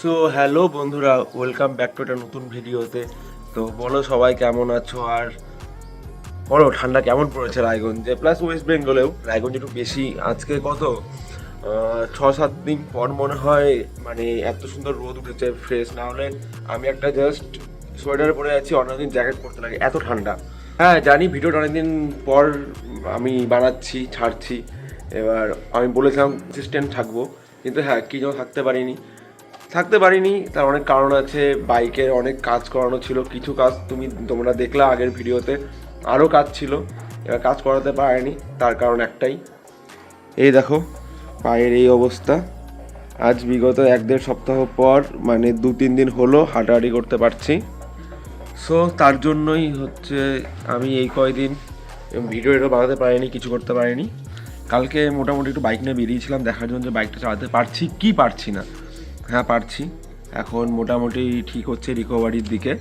So hello বন্ধুরা, welcome back to একটা নতুন ভিডিওতে। তো বলো সবাই কেমন আছো, আর বলো ঠান্ডা কেমন পড়েছে রায়গঞ্জে, প্লাস ওয়েস্ট বেঙ্গলেও। রায়গঞ্জে একটু বেশি আজকে কত 6-7 দিন পর মনে হয় মানে এত সুন্দর রোদ উঠেছে। ফ্রেশ না হলে আমি একটা জাস্ট সোয়েটার পরে আছি, অন্যদিন জ্যাকেট পরতে লাগে, এত ঠান্ডা। হ্যাঁ জানি ভিডিওটা অনেকদিন পর আমি বানাচ্ছি, ছাড়ছি। এবার আমি বলেছিলাম অ্যাসিস্ট্যান্ট থাকবো, কিন্তু হ্যাঁ কী যেন থাকতে পারিনি। তার অনেক কারণ আছে। বাইকের অনেক কাজ করানো ছিল, কিছু কাজ তোমরা দেখলা আগের ভিডিওতে, আরও কাজ ছিল, এবার কাজ করাতে পারিনি। তার কারণ একটাই, এই দেখো পায়ের এই অবস্থা। আজ বিগত 1-1.5 সপ্তাহ পর মানে 2-3 দিন হলো হাঁটাহাঁটি করতে পারছি। সো তার জন্যই হচ্ছে আমি এই কয়দিন ভিডিওটা বানাতে পারিনি, কিছু করতে পারিনি। কালকে মোটামুটি একটু বাইক নিয়ে বেরিয়েছিলাম দেখার জন্য যে বাইকটা চালাতে পারছি কি পারছি না। হ্যাঁ পারছি, এখন মোটামুটি ঠিক হচ্ছে রিকভারির দিকে।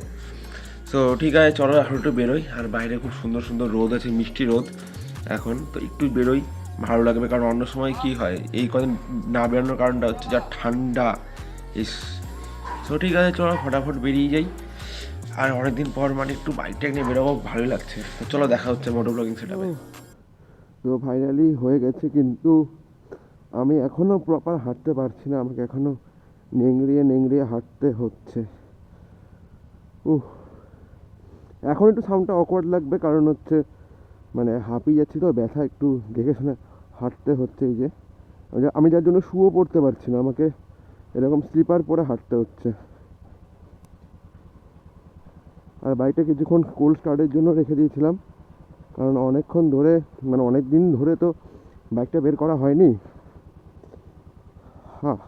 সো ঠিক আছে, চলো এখন একটু বেরোই। আর বাইরে খুব সুন্দর সুন্দর রোদ আছে, মিষ্টি রোদ এখন, তো একটু বেরোই, ভালো লাগবে। কারণ অন্য সময় কি হয়, এই কদিন না বেরোনোর কারণটা হচ্ছে যা ঠান্ডা ইস। সো ঠিক আছে, চলো ফটাফট বেরিয়ে যাই। আর অনেকদিন পর মানে একটু বাইকটা নিয়ে বেরোবো, ভালোই লাগছে। তো চলো দেখা হচ্ছে মোটো ব্লগিং সেটআপে। তো ফাইনালি হয়ে গেছে, কিন্তু আমি এখনও প্রপার হাঁটতে পারছি না। আমাকে এখনও নেংড়িয়ে নেংড়িয়ে হাঁটতে হচ্ছে। উহ, এখন একটু সাউন্ডটা অকওয়ার্ড লাগবে, কারণ হচ্ছে মানে হাঁপিয়ে যাচ্ছি, তো ব্যথা একটু দেখে শুনে হাঁটতে হচ্ছে। এই যে আমি যার জন্য শুও পড়তে পারছি না, আমাকে এরকম স্লিপার পরে হাঁটতে হচ্ছে। আর বাইকটা কিছুক্ষণ কোল্ড স্টার্টের জন্য রেখে দিয়েছিলাম, কারণ অনেকক্ষণ ধরে মানে অনেক দিন ধরে তো বাইকটা বের করা হয়নি। হ্যাঁ,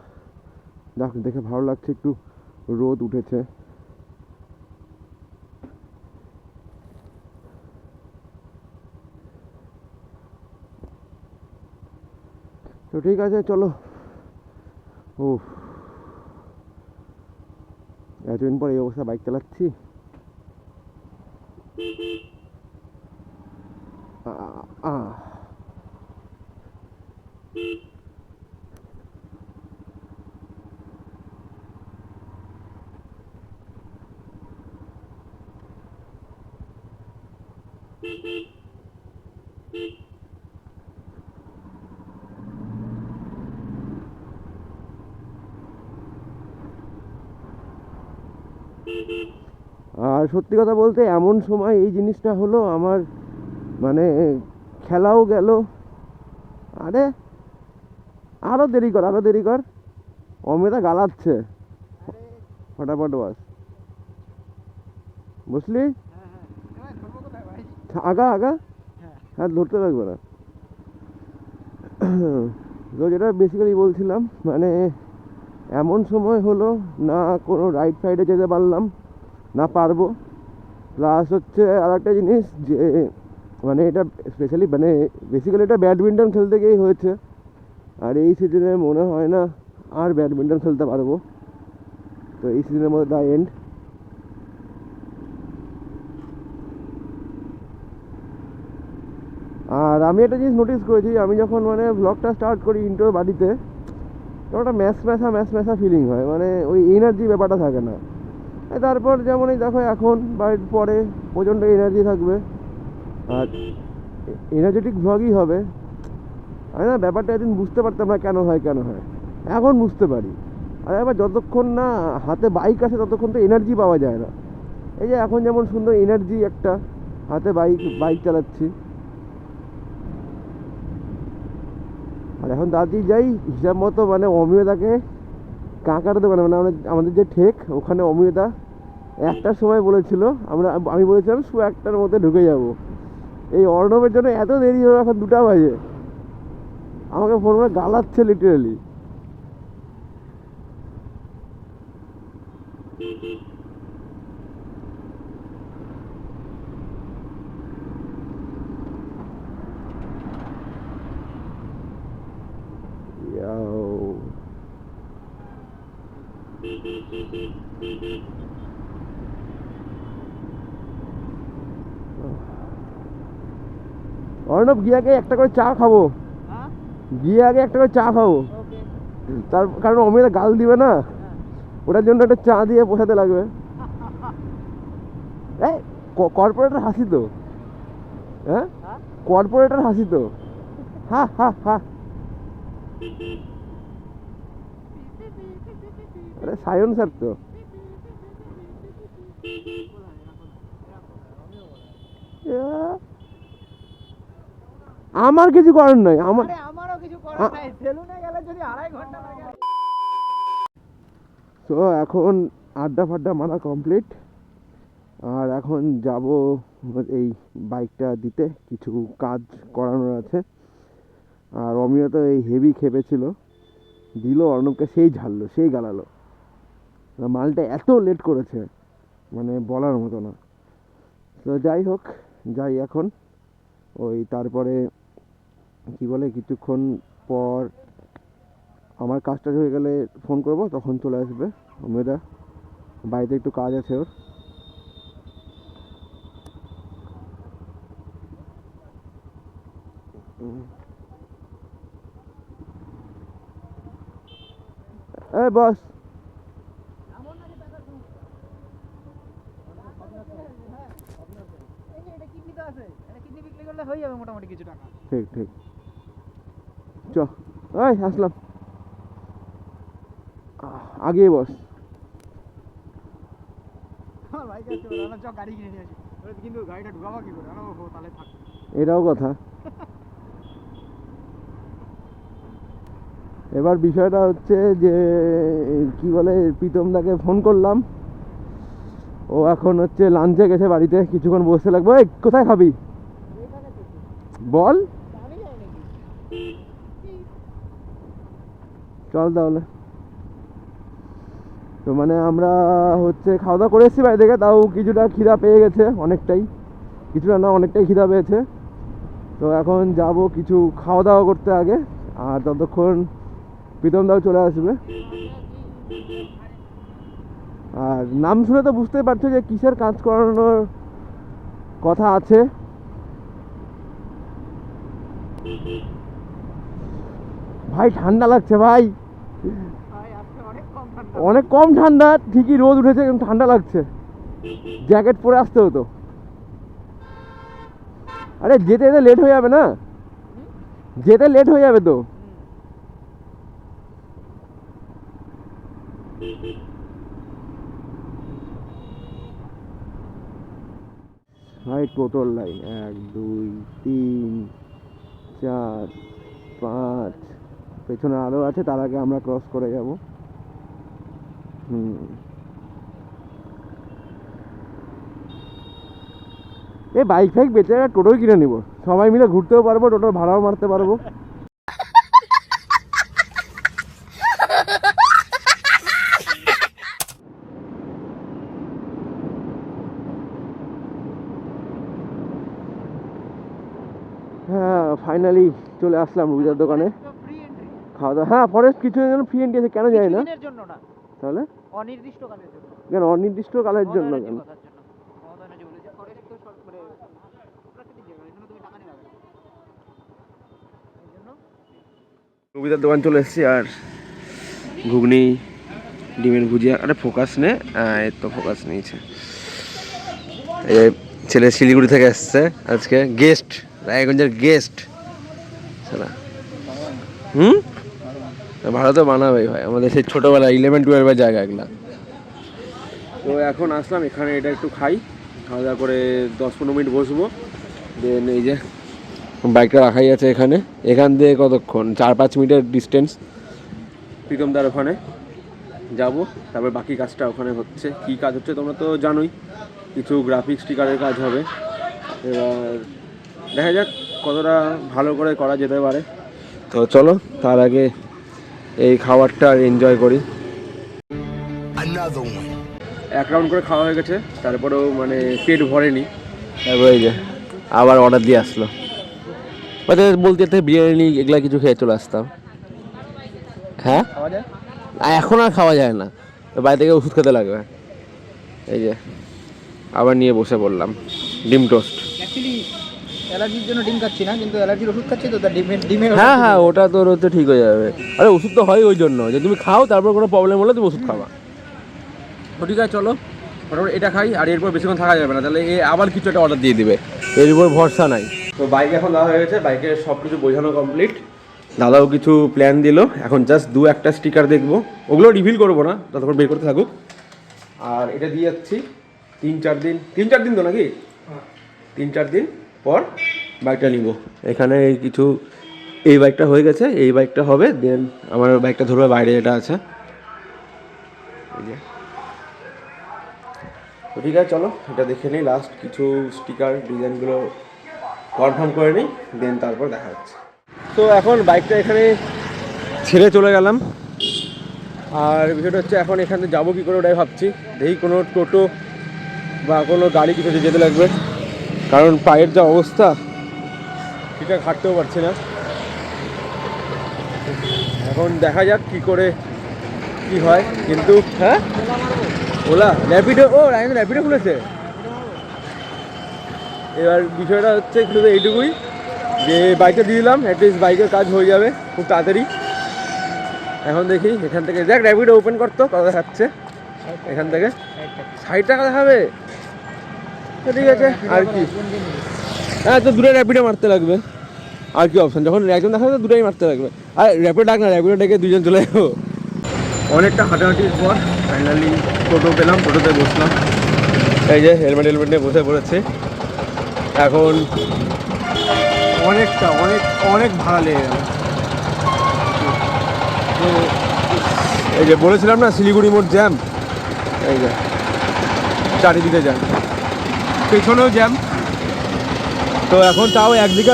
দেখে ভালো লাগছে, একটু রোদ উঠেছে। তো ঠিক আছে, চলো। ও, এতদিন পর এই অবস্থা বাইক চালাচ্ছি। আ, আ, আর সত্যি কথা বলতে এমন সময় এই জিনিসটা হলো আমার, মানে খেলাও গেল। আরে আরো দেরি কর, আরো দেরি কর, অমিতা গালাচ্ছে। ফটাফট বাস, বুঝলি? আগা আগা, হ্যাঁ ধরতে থাকবে না। তো যেটা বেসিক্যালি বলছিলাম, মানে এমন সময় হলো, না কোনো রাইড ফাইডে যেতে পারলাম, না পারবো। প্লাস হচ্ছে আর একটা জিনিস যে মানে এটা স্পেশালি মানে বেসিক্যালি এটা ব্যাডমিন্টন খেলতে গিয়েই হয়েছে। আর এই সিজনে মনে হয় না আর ব্যাডমিন্টন খেলতে পারবো। তো এই সিজনের মধ্যে দ্য এন্ড। আর আমি একটা জিনিস নোটিস করেছি, আমি যখন মানে ব্লগটা স্টার্ট করি ইন্টোর বাড়িতে, তখন একটা ম্যাচ ম্যাচা ফিলিং হয়, মানে ওই এনার্জি ব্যাপারটা থাকে না। তারপর যেমন এই দেখো এখন বাড়ির পরে প্রচণ্ড এনার্জি থাকবে, আর এনার্জেটিক ভ্লগই হবে। আমি না ব্যাপারটা একদিন বুঝতে পারতাম না কেন হয়, এখন বুঝতে পারি। আর এবার যতক্ষণ না হাতে বাইক আসে ততক্ষণ তো এনার্জি পাওয়া যায় না। এই যে এখন যেমন সুন্দর এনার্জি একটা, হাতে বাইক চালাচ্ছি। আর এখন দাদি যাই হিসাব মতো মানে অমিয়তাকে কাঁকার দোকানে, মানে আমাদের যে ঠেক ওখানে অমিয়তা একটার সময় বলেছিল, আমি বলেছিলাম 1টার মধ্যে ঢুকে যাব। এই অর্ণবের জন্য এত দেরি হলো, এখন 2টা বাজে, আমাকে ফোন করে গালাচ্ছে লিটারালি। অর্ণব গিয়ে আগে একটা করে চা খাবো, গিয়ে আগে একটা করে চা খাবো, তার কারণ অমিতা গাল দিবে না। ওটার জন্য একটা চা দিয়ে পোষাতে লাগবে। এই কর্পোরেটর হাসি তো, হ্যাঁ কর্পোরেটর হাসি তো, হা হা হা। আরে সায়ন স্যার তো। আমার কিছু করার নাই, আমারও কিছু করার নাই, সেলুনে গেলে যদি 2.5 ঘন্টা লাগে। তো এখন আড্ডা ফাড্ডা মারা কমপ্লিট, আর এখন যাব এই বাইকটা দিতে, কিছু কাজ করানোর আছে। আর অমিয় তো এই হেভি খেপেছিল, দিল অর্ণবকে, সেই ঝাড়লো সেই গালালো। মালটা এত লেট করেছে মানে বলার মতো না। তো যাই হোক, যাই এখন। ওই তারপরে কি বলে কিছুক্ষণ পর আমার কাজটা হয়ে গেলে ফোন করব, তখন চলে আসবে অমিয়দা। বাড়িতে একটু কাজ আছে ওর। এই বস, হয়ে যাবে মোটামুটি কিছু টাকা। ঠিক ঠিক, চ ওই আসলাম, আগেই বস। বাইক আছে বলে চ গাড়ি কিনে নিয়ে আসি, কিন্তু গাড়িটা ঢুকাবো কি করে? তাহলে থাক, এটাও কথা। এবার বিষয়টা হচ্ছে যে কি বলে, প্রীতমদাকে ফোন করলাম, ও এখন হচ্ছে লাঞ্চে গেছে বাড়িতে, কিছুক্ষণ বসতে লাগবে। এই কোথায় খাবি বল, চল তাহলে। তো মানে আমরা হচ্ছে খাওয়া দাওয়া করে এসেছি বাড়ি থেকে, তাও কিছুটা খিদা পেয়ে গেছে, অনেকটাই, কিছুটা না অনেকটাই খিদা পেয়েছে। তো এখন যাব কিছু খাওয়া দাওয়া করতে আগে, আর ততক্ষণ প্রীতমদাও চলে আসবে। আর নাম শুনে তো বুঝতেই পারছো যে কিসের কাজ করানোর কথা আছে। ভাই ঠান্ডা লাগছে ভাই, অনেক কম ঠান্ডা, ঠিকই রোদ উঠেছে কিন্তু ঠান্ডা লাগছে, জ্যাকেট পরে আসতে হতো। আরে যেতে যেতে লেট হয়ে যাবে না, যেতে লেট হয়ে যাবে তো। ভাই টোটাল লাইন 1 2 3 4 5, পেছনে আরও আছে, তার আগে আমরা ক্রস করে যাব। এই বাইক ফাইক বেচে টোটোই কিনে নিব, সবাই মিলে ঘুরতেও পারবো, টোটোর ভাড়াও মারতে পারবো। হ্যাঁ ফাইনালি চলে আসলাম রুবিদার দোকানে। খাওয়া দাওয়া, হ্যাঁ ফরেস্ট কিছুদিনের জন্য ফ্রি এন্ট্রি আছে, কেন যায় না জন্য না, তাহলে অনির্দিষ্টকালের জন্য। কেন অনির্দিষ্ট কালের জন্য কেন? রুবিদার দোকান চলে এসেছি, আর ঘুগনি ডিমের ভুজিয়া, আরে ফোকাস নে, এর তো ফোকাস নিয়েছে। এই ছেলে শিলিগুড়ি থেকে এসছে আজকে, গেস্ট, রায়গঞ্জের গেস্ট। ভালো তো বানাবেই ভাই, আমাদের সেই ছোটোবেলা 11-12 জায়গা এগুলা। তো এখন আসলাম এখানে, এটা একটু খাই, খাওয়া দাওয়া করে 10-15 মিনিট বসবো। দেন এই যে বাইকটা রাখাই আছে এখানে, এখান থেকে কতক্ষণ 4-5 মিনিটের ডিস্টেন্স প্রীতমদার ওখানে যাব। তারপর বাকি কাজটা ওখানে হচ্ছে, কী কাজ হচ্ছে তোমরা তো জানোই, কিছু গ্রাফিক স্টিকারের কাজ হবে। এবার দেখা যাক কতটা ভালো করে করা যেতে পারে। তো চলো তার আগে এই খাবারটা এনজয় করি। 1 রাউন্ড করে খাওয়া হয়ে গেছে, তারপরেও মানে পেট ভরেনি। তারপরে এই যে আবার অর্ডার দিয়ে আসলো, বলতে বিরিয়ানি এগুলা কিছু খেয়ে চলে আসতাম। হ্যাঁ এখন আর খাওয়া যায় না, বাইরে থেকে ওষুধ খেতে লাগবে। এই যে আবার নিয়ে বসে পড়লাম ডিম টোস্ট। অ্যাকচুয়ালি অ্যালার্জির জন্য ডিম খাচ্ছি না, কিন্তু অ্যালার্জির ওষুধ খাচ্ছি, তো ডিমের হ্যাঁ হ্যাঁ ওটা তোর হচ্ছে ঠিক হয়ে যাবে। আরে ওষুধ তো হয় ওই জন্য যে তুমি খাও, তারপর কোনো প্রবলেম হলে তুমি ওষুধ খাবা। তো ঠিক আছে চলো মোটামুটি এটা খাই, আর এরপর বেশিক্ষণ থাকা যাবে না, তাহলে এ আবার কিছু একটা অর্ডার দিয়ে দিবে, এর উপর ভরসা নাই। তো বাইক এখন দেওয়া হয়ে গেছে, বাইকের সব কিছু বোঝানো কমপ্লিট, দাদাও কিছু প্ল্যান দিল, এখন জাস্ট একটা স্টিকার দেখবো, ওগুলো রিভিল করবো না, ততক্ষণ বের করতে থাকুক। আর এটা দিয়ে যাচ্ছি 3-4 দিন তো নাকি 3-4 দিন পর বাইকটা নিব। এখানে কিছু এই বাইকটা হয়ে গেছে, এই বাইকটা হবে, দেন আমার বাইকটা ধরবে বাইরে যেটা আছে। এই যে তো ঠিক আছে চলো এটা দেখে নিই, লাস্ট কিছু স্টিকার ডিজাইনগুলো কনফার্ম করে নিই, দেন তারপর দেখা যাচ্ছে। তো এখন বাইকটা এখানে ছেড়ে চলে গেলাম, আর বিষয়টা হচ্ছে এখন এখানে যাবো কী করে ওটাই ভাবছি, দেখি কোনো টোটো বা কোনো গাড়ি কিছু যেতে লাগবে, কারণ পায়ের যা অবস্থা ঠিকঠাক হাঁটতেও পারছি না। এখন দেখা যাক কি করে কি হয়, কিন্তু হ্যাঁ ওলা র্যাপিডো, ও র্যাপিডো খুলেছে। এবার বিষয়টা হচ্ছে শুধু এইটুকুই যে বাইকটা দিয়ে দিলাম, অ্যাটলিস্ট বাইকের কাজ হয়ে যাবে খুব তাড়াতাড়ি। এখন দেখি এখান থেকে দেখ র্যাপিডো ওপেন করতো কত দেখাচ্ছে এখান থেকে, 60 টাকা দেখাবে। তো ঠিক আছে আর কি, হ্যাঁ তো দুটো র্যাপিডো মারতে লাগবে, আর কি অপশন, যখন একজন দেখাবে তো দুটোই মারতে লাগবে। আর র্যাপিডো ডাক না, র্যাপিডো ডেকে দুজন চলে যাবো। অনেকটা হাঁটাহাঁটির পর ফাইনালি টোটো পেলাম, টোটোতে বসলাম, এই যে হেলমেট নিয়ে বসে পড়েছে। এখন অনেক ভাড়া লেগে গেল। তো এই যে বলেছিলাম না শিলিগুড়ি মোড় জ্যাম, এই যে চারিদিকে জ্যাম, পেছনেও জ্যাম। তো এখন তাও একদিকে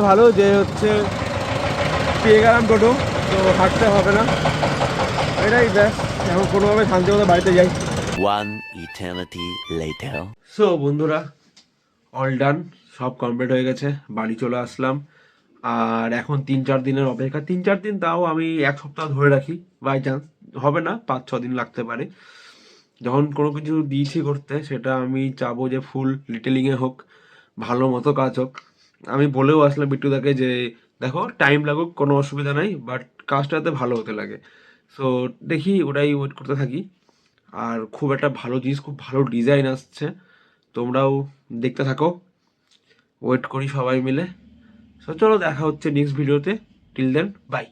ভালো যে হচ্ছে পেয়ে গেলাম টোটো, তো হাঁটতে হবে না, এটাই ব্যাস। এখন কোনোভাবে শান্তি মতো বাড়িতে যাই। One eternity later. সো বন্ধুরা অল ডান, সব কমপ্লিট হয়ে গেছে, বাড়ি চলে আসলাম। আর এখন 3-4 দিনের অপেক্ষা, 3-4 দিন তাও আমি 1 সপ্তাহ ধরে রাখি, বাই চান্স হবে না, 5-6 দিন লাগতে পারে। যখন কোনো কিছু দিয়েছি করতে, সেটা আমি চাবো যে ফুল ডিটেলিংয়ে হোক, ভালো মতো কাজ হোক। আমি বলেও আসলাম বিট্টুদাকে যে দেখো টাইম লাগুক কোনো অসুবিধা নাই, বাট কাজটা যাতে ভালো হতে লাগে। সো দেখি ওটাই ওয়েট করতে থাকি। আর খুব একটা ভালো জিনিস, খুব ভালো ডিজাইন আসছে, তোমরাও দেখতে থাকো, ওয়েট করি সবাই মিলে। সো চলো দেখা হচ্ছে নেক্সট ভিডিওতে, টিল দেন বাই।